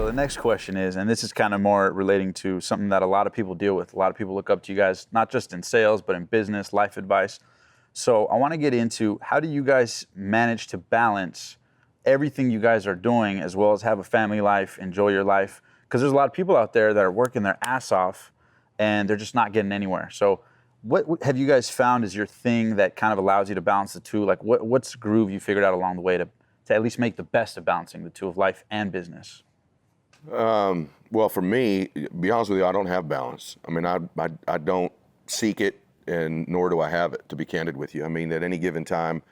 So the next question is, and this is kind of more relating to something that a lot of people deal with. A lot of people look up to you guys, not just in sales, but in business, life advice. So I want to get into, how do you guys manage to balance everything you guys are doing, as well as have a family life, enjoy your life? Because there's a lot of people out there that are working their ass off and they're just not getting anywhere. So what have you guys found is your thing that kind of allows you to balance the two? Like what's the groove you figured out along the way to at least make the best of balancing the two of life and business? Well, for me, to be honest with you, I don't have balance. I mean, I don't seek it, and nor do I have it, to be candid with you. I mean, at any given time,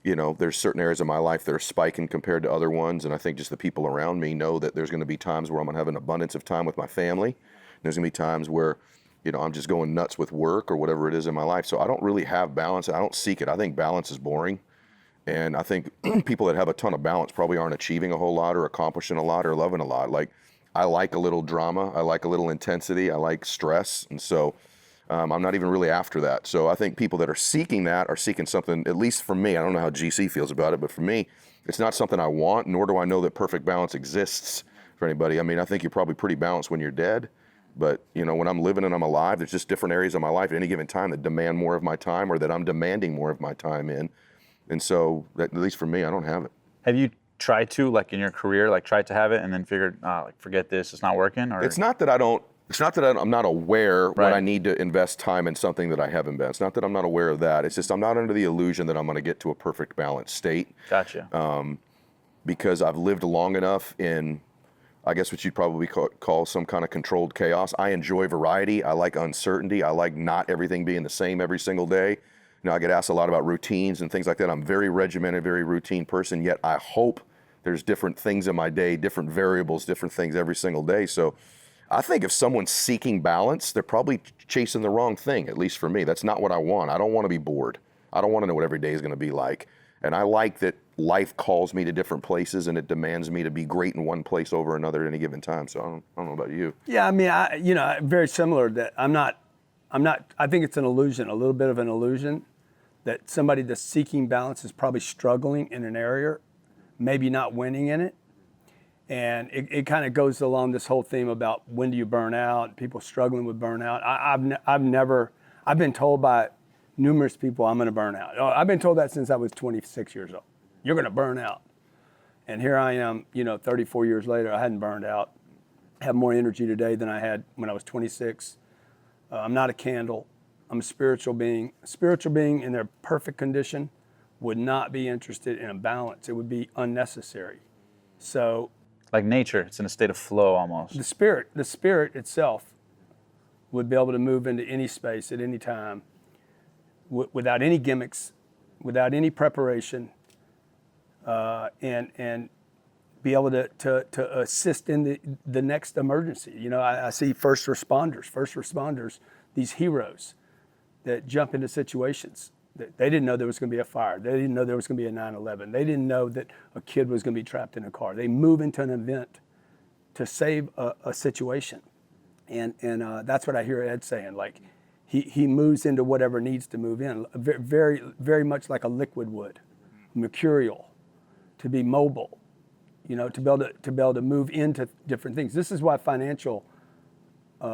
you know, there's certain areas of my life that are spiking compared to other ones, and I think just the people around me know that there's going to be times where I'm going to have an abundance of time with my family. There's going to be times where, you know, I'm just going nuts with work or whatever it is in my life. So I don't really have balance. I don't seek it. I think balance is boring. And I think people that have a ton of balance probably aren't achieving a whole lot or accomplishing a lot or loving a lot. Like, I like a little drama. I like a little intensity. I like stress. And so I'm not even really after that. So I think people that are seeking that are seeking something, at least for me, I don't know how GC feels about it, but for me, it's not something I want, nor do I know that perfect balance exists for anybody. I mean, I think you're probably pretty balanced when you're dead. But, you know, when I'm living and I'm alive, there's just different areas of my life at any given time that demand more of my time, or that I'm demanding more of my time in. And so, at least for me, I don't have it. Have you tried to, like in your career, like tried to have it and then figured, like, forget this, it's not working? Or it's not that I'm not aware when I need to invest time in something that I haven't been. It's not that I'm not aware of that. It's just I'm not under the illusion that I'm going to get to a perfect balanced state. Gotcha. Because I've lived long enough in, I guess what you'd probably call some kind of controlled chaos. I enjoy variety. I like uncertainty. I like not everything being the same every single day. You know, I get asked a lot about routines and things like that. I'm very regimented, very routine person, yet I hope there's different things in my day, different variables, different things every single day. So I think if someone's seeking balance, they're probably chasing the wrong thing, at least for me. That's not what I want. I don't want to be bored. I don't want to know what every day is going to be like. And I like that life calls me to different places and it demands me to be great in one place over another at any given time. So I don't know about you. Yeah, I mean, very similar. That I'm not, I think it's an illusion, a little bit of an illusion, that somebody that's seeking balance is probably struggling in an area, maybe not winning in it. And it kind of goes along this whole theme about when do you burn out, people struggling with burnout. I've been told by numerous people I'm going to burn out. I've been told that since I was 26 years old. You're going to burn out. And here I am, 34 years later, I hadn't burned out. I have more energy today than I had when I was 26. I'm not a candle. I'm a spiritual being. A spiritual being in their perfect condition would not be interested in a balance. It would be unnecessary. So, like nature, it's in a state of flow almost. The spirit itself would be able to move into any space at any time without any gimmicks, without any preparation, and be able to assist in the next emergency. I see first responders, these heroes that jump into situations that they didn't know there was going to be a fire. They didn't know there was going to be a 9/11. They didn't know that a kid was going to be trapped in a car. They move into an event to save a situation. And that's what I hear Ed saying. Like, he moves into whatever needs to move in, very, very much like a liquid would, mercurial, to be mobile, to be able to move into different things. This is why financial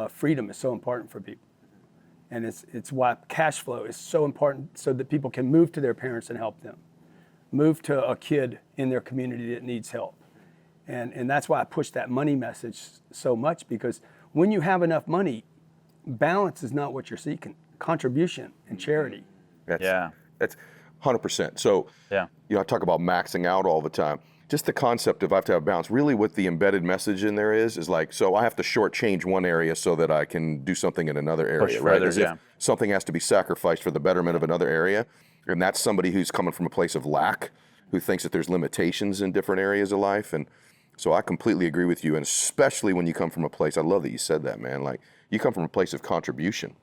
freedom is so important for people. And it's why cash flow is so important, so that people can move to their parents and help them, move to a kid in their community that needs help. And that's why I push that money message so much, because when you have enough money, balance is not what you're seeking. Contribution and charity. That's 100%. So, I talk about maxing out all the time. Just the concept of I have to have balance, really what the embedded message in there is like, so I have to shortchange one area so that I can do something in another area, right? As if something has to be sacrificed for the betterment of another area. And that's somebody who's coming from a place of lack, who thinks that there's limitations in different areas of life. And so I completely agree with you. And especially when you come from a place, I love that you said that, man. Like, you come from a place of contribution.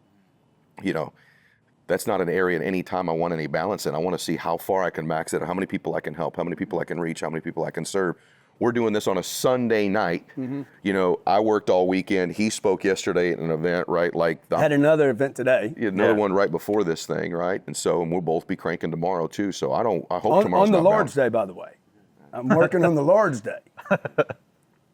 That's not an area at any time I want any balance in. I want to see how far I can max it, how many people I can help, how many people I can reach, how many people I can serve. We're doing this on a Sunday night. Mm-hmm. I worked all weekend. He spoke yesterday at an event, right? Had another event today. Another one right before this thing, right? And we'll both be cranking tomorrow too. So I hope tomorrow's on the not Lord's balanced. Day, by the way. I'm working on the Lord's Day.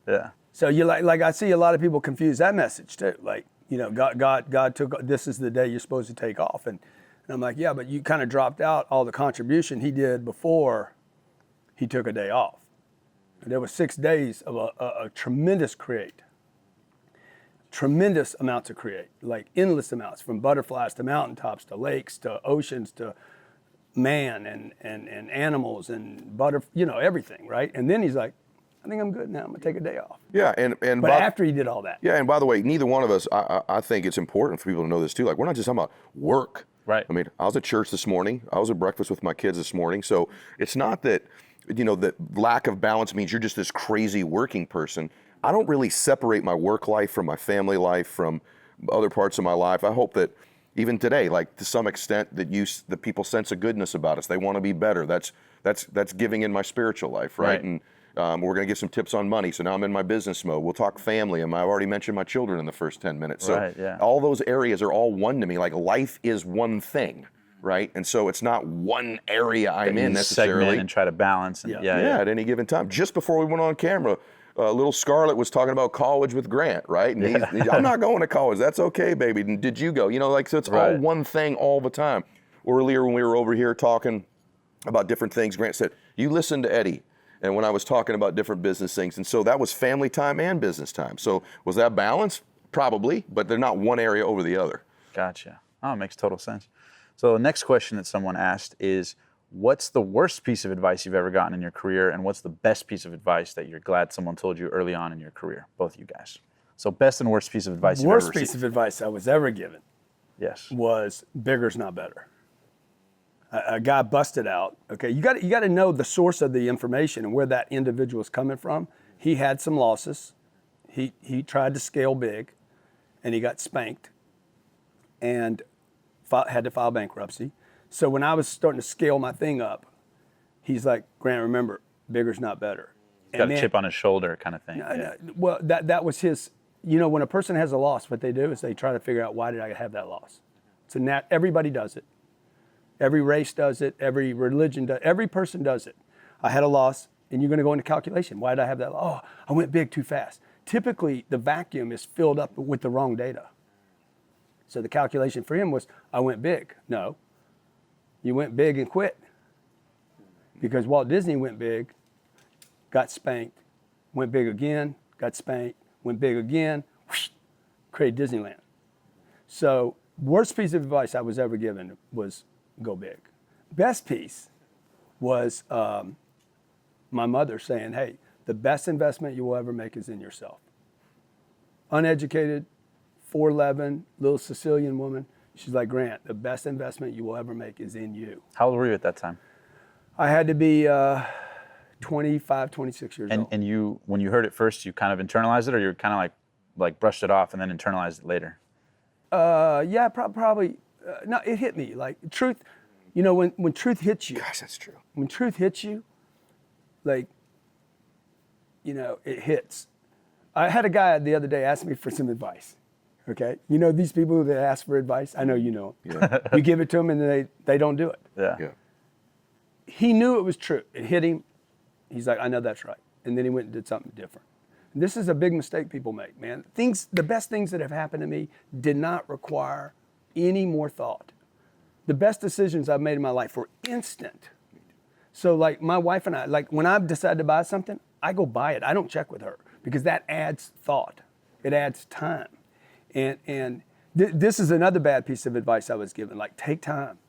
Yeah. So you like I see a lot of people confuse that message too. Like, God took, this is the day you're supposed to take off. And I'm like, yeah, but you kind of dropped out all the contribution he did before he took a day off. And there was 6 days of a tremendous amounts of create, like endless amounts, from butterflies to mountaintops to lakes to oceans to man and animals and everything, right? And then he's like, I think I'm good now. I'm gonna take a day off. Yeah, But after he did all that. Yeah, and by the way, neither one of us, I think it's important for people to know this too. Like, we're not just talking about work. Right. I mean, I was at church this morning. I was at breakfast with my kids this morning. So it's not that, that lack of balance means you're just this crazy working person. I don't really separate my work life from my family life, from other parts of my life. I hope that even today, like to some extent, that people sense a goodness about us. They want to be better. That's giving in my spiritual life, right? And we're going to give some tips on money. So now I'm in my business mode. We'll talk family. I've already mentioned my children in the first 10 minutes. So all those areas are all one to me. Like, life is one thing, right? And so it's not one area I'm in necessarily. Segment and try to balance. And at any given time. Just before we went on camera, little Scarlett was talking about college with Grant, right? And I'm not going to college. That's okay, baby. And did you go? So it's all one thing all the time. Earlier when we were over here talking about different things, Grant said, you listen to Eddie. And when I was talking about different business things. And so that was family time and business time. So was that balance? Probably, but they're not one area over the other. Gotcha. Oh, it makes total sense. So the next question that someone asked is, what's the worst piece of advice you've ever gotten in your career, and what's the best piece of advice that you're glad someone told you early on in your career, both of you guys? So best and worst piece of advice you've ever received. Worst piece of advice I was ever given was bigger's not better. A guy busted out. Okay, you got to know the source of the information and where that individual is coming from. He had some losses. He tried to scale big, and he got spanked, and had to file bankruptcy. So when I was starting to scale my thing up, he's like, Grant, remember, bigger's not better. He's got a chip on his shoulder kind of thing. Well, that was his. When a person has a loss, what they do is they try to figure out, why did I have that loss? So everybody does it. Every race does it. Every religion does it. Every person does it. I had a loss, and you're going to go into calculation. Why did I have that loss? Oh, I went big too fast. Typically, the vacuum is filled up with the wrong data. So the calculation for him was, I went big. No, you went big and quit. Because Walt Disney went big, got spanked, went big again, got spanked, went big again, whoosh, created Disneyland. So worst piece of advice I was ever given was go big. Best piece was my mother saying, hey, the best investment you will ever make is in yourself. Uneducated, 4'11", little Sicilian woman. She's like, Grant, the best investment you will ever make is in you. How old were you at that time? I had to be 25, 26 years old. And you, when you heard it first, you kind of internalized it, or you kind of like brushed it off and then internalized it later? Yeah, probably. No, it hit me. Like, truth, when truth hits you. Gosh, that's true. When truth hits you, like, it hits. I had a guy the other day ask me for some advice. Okay, these people that ask for advice, I know you know them. Yeah. You give it to them and they don't do it. Yeah. He knew it was true. It hit him. He's like, I know that's right. And then he went and did something different. And this is a big mistake people make, man. The best things that have happened to me did not require any more thought. The best decisions I've made in my life were instant. So like my wife and I, like when I've decided to buy something, I go buy it. I don't check with her because that adds thought. It adds time. And this is another bad piece of advice I was given. Like, take time,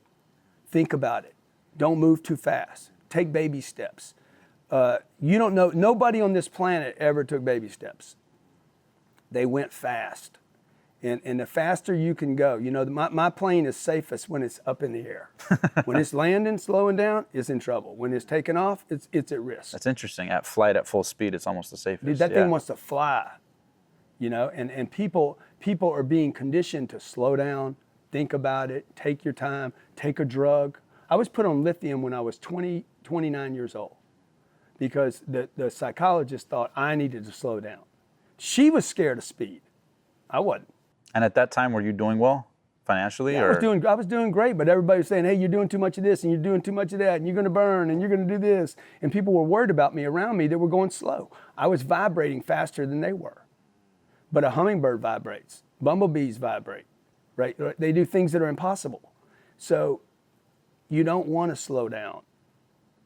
think about it. Don't move too fast. Take baby steps. You don't know, nobody on this planet ever took baby steps. They went fast. And the faster you can go, my plane is safest when it's up in the air. When it's landing, slowing down, it's in trouble. When it's taking off, it's at risk. That's interesting. At flight, at full speed, it's almost the safest. Dude, that thing wants to fly, and people are being conditioned to slow down, think about it, take your time, take a drug. I was put on lithium when I was 29 years old because the psychologist thought I needed to slow down. She was scared of speed. I wasn't. And at that time, were you doing well? financially? Yeah, or I was doing great, but everybody was saying, hey, you're doing too much of this and you're doing too much of that and you're going to burn and you're going to do this. And people were worried about me around me that were going slow. I was vibrating faster than they were. But a hummingbird vibrates. Bumblebees vibrate, right? They do things that are impossible. So you don't want to slow down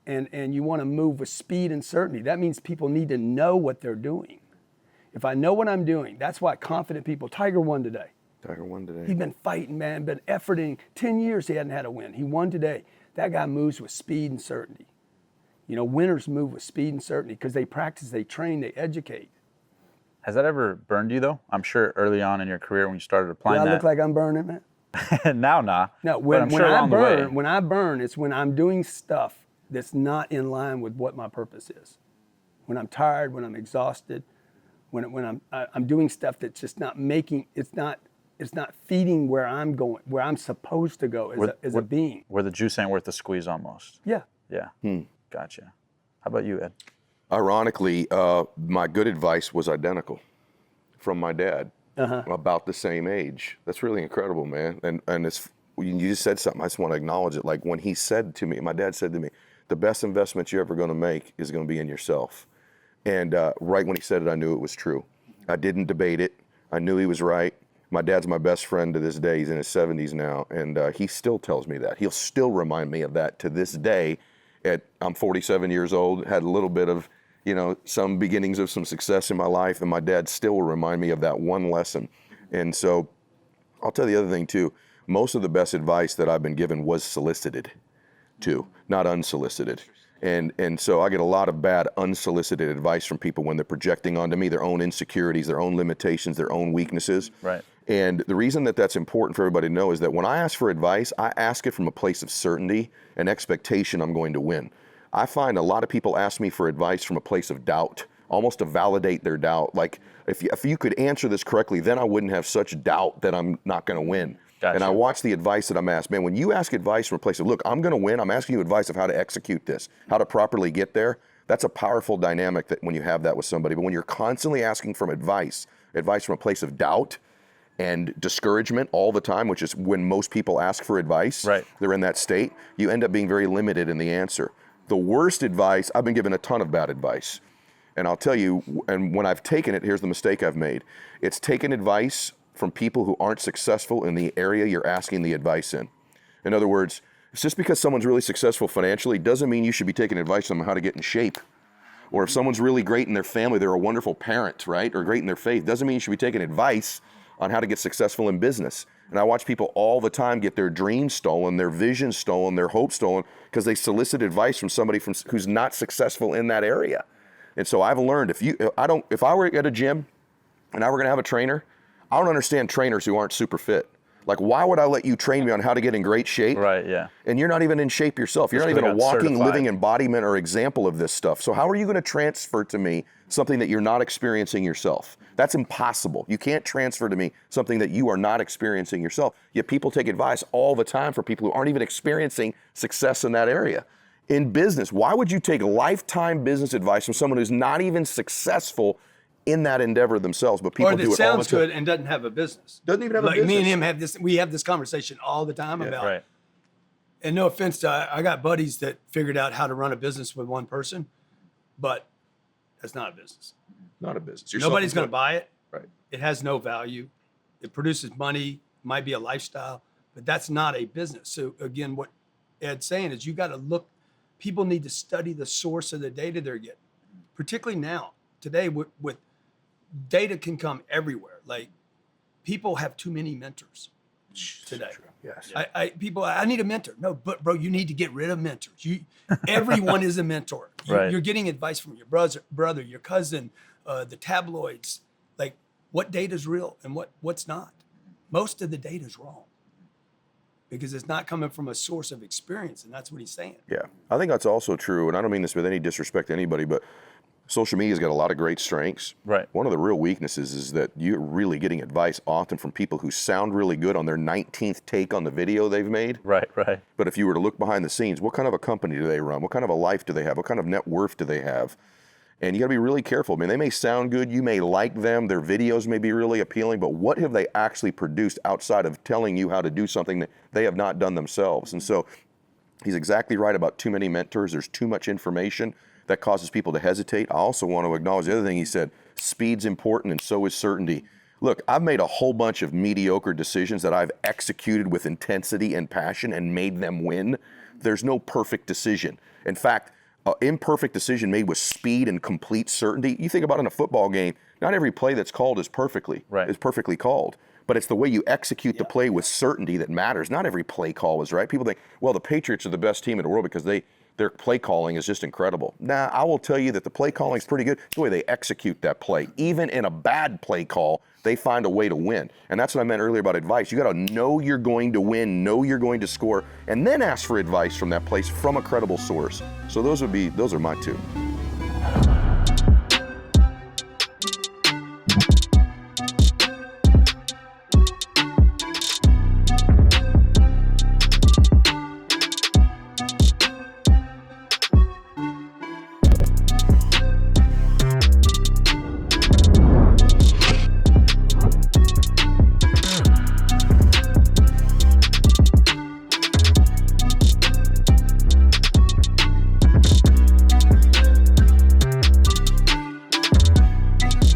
and you want to move with speed and certainty. That means people need to know what they're doing. If I know what I'm doing, that's why confident people, Tiger won today. Tiger won today. He's been fighting, man, been efforting. 10 years he hadn't had a win. He won today. That guy moves with speed and certainty. You know, winners move with speed and certainty because they practice, they train, they educate. Has that ever burned you though? I'm sure early on in your career when you started applying Do I look like I'm burning, man? that. Now, nah. No, But I'm when sure I along the way. burn, when I burn, it's when I'm doing stuff that's not in line with what my purpose is. When I'm tired, when I'm exhausted, when I'm doing stuff that's just not making, it's not feeding where I'm going, where I'm supposed to go as a being. Where the juice ain't worth the squeeze almost. Yeah. Yeah. Gotcha. How about you, Ed? Ironically, my good advice was identical from my dad, about the same age. That's really incredible, man. And it's, you just said something, I just want to acknowledge it. Like when he said to me, my dad said to me, the best investment you're ever going to make is going to be in yourself. And right when he said it, I knew it was true. I didn't debate it. I knew he was right. My dad's my best friend to this day. He's in his 70s now, and he still tells me that. He'll still remind me of that to this day. I'm 47 years old, had a little bit of, some beginnings of some success in my life, and my dad still will remind me of that one lesson. And so I'll tell you the other thing too. Most of the best advice that I've been given was solicited too, not unsolicited. And so I get a lot of bad unsolicited advice from people when they're projecting onto me their own insecurities, their own limitations, their own weaknesses. Right. And the reason that that's important for everybody to know is that when I ask for advice, I ask it from a place of certainty and expectation I'm going to win. I find a lot of people ask me for advice from a place of doubt, almost to validate their doubt. Like, if you could answer this correctly, then I wouldn't have such doubt that I'm not going to win. Gotcha. And I watch the advice that I'm asked. Man, when you ask advice from a place of, look, I'm going to win, I'm asking you advice of how to execute this, how to properly get there, that's a powerful dynamic that when you have that with somebody. But when you're constantly asking for advice from a place of doubt and discouragement all the time, which is when most people ask for advice, right, they're in that state, you end up being very limited in the answer. The worst advice, I've been given a ton of bad advice. And I'll tell you, and when I've taken it, here's the mistake I've made. It's taken advice from people who aren't successful in the area you're asking the advice in. In other words, it's just because someone's really successful financially doesn't mean you should be taking advice on how to get in shape. Or if someone's really great in their family, they're a wonderful parent, right? Or great in their faith, doesn't mean you should be taking advice on how to get successful in business. And I watch people all the time get their dreams stolen, their vision stolen, their hope stolen, because they solicit advice from somebody who's not successful in that area. And so I've learned, if I were at a gym and I were gonna have a trainer, I don't understand trainers who aren't super fit. Like, why would I let you train me on how to get in great shape? Right, yeah. And you're not even in shape yourself. You're not even a walking, living embodiment or example of this stuff. So how are you going to transfer to me something that you're not experiencing yourself? That's impossible. You can't transfer to me something that you are not experiencing yourself. Yet people take advice all the time from people who aren't even experiencing success in that area. In business, why would you take lifetime business advice from someone who's not even successful in that endeavor themselves, but people do it all the time. Or that sounds good and doesn't have a business. Doesn't even have a business. Like me and him we have this conversation all the time about, right. And no offense to, I got buddies that figured out how to run a business with one person, but that's not a business. Not a business. Nobody's going to buy it. Right. It has no value. It produces money, might be a lifestyle, but that's not a business. So again, what Ed's saying is you got to look, people need to study the source of the data they're getting, particularly now, today with data can come everywhere. Like, people have too many mentors today. Yes. I need a mentor. No, but bro, you need to get rid of mentors. Everyone is a mentor. Right. You're getting advice from your brother, your cousin, the tabloids. Like, what data is real and what's not? Most of the data is wrong because it's not coming from a source of experience, and that's what he's saying. Yeah, I think that's also true, and I don't mean this with any disrespect to anybody, but social media's got a lot of great strengths. Right. One of the real weaknesses is that you're really getting advice often from people who sound really good on their 19th take on the video they've made. Right, right. But if you were to look behind the scenes, what kind of a company do they run? What kind of a life do they have? What kind of net worth do they have? And you got to be really careful. I mean, they may sound good, you may like them, their videos may be really appealing, but what have they actually produced outside of telling you how to do something that they have not done themselves? And so he's exactly right about too many mentors. There's too much information that causes people to hesitate. I also want to acknowledge the other thing he said, speed's important and so is certainty. Look, I've made a whole bunch of mediocre decisions that I've executed with intensity and passion and made them win. There's no perfect decision. In fact, imperfect decision made with speed and complete certainty. You think about it in a football game, not every play that's called is perfectly called, but it's the way you execute the play with certainty that matters. Not every play call was right. People think, well, the Patriots are the best team in the world because their play calling is just incredible. Nah, I will tell you that the play calling is pretty good. It's the way they execute that play. Even in a bad play call, they find a way to win. And that's what I meant earlier about advice. You got to know you're going to win, know you're going to score, and then ask for advice from that place from a credible source. So those are my two.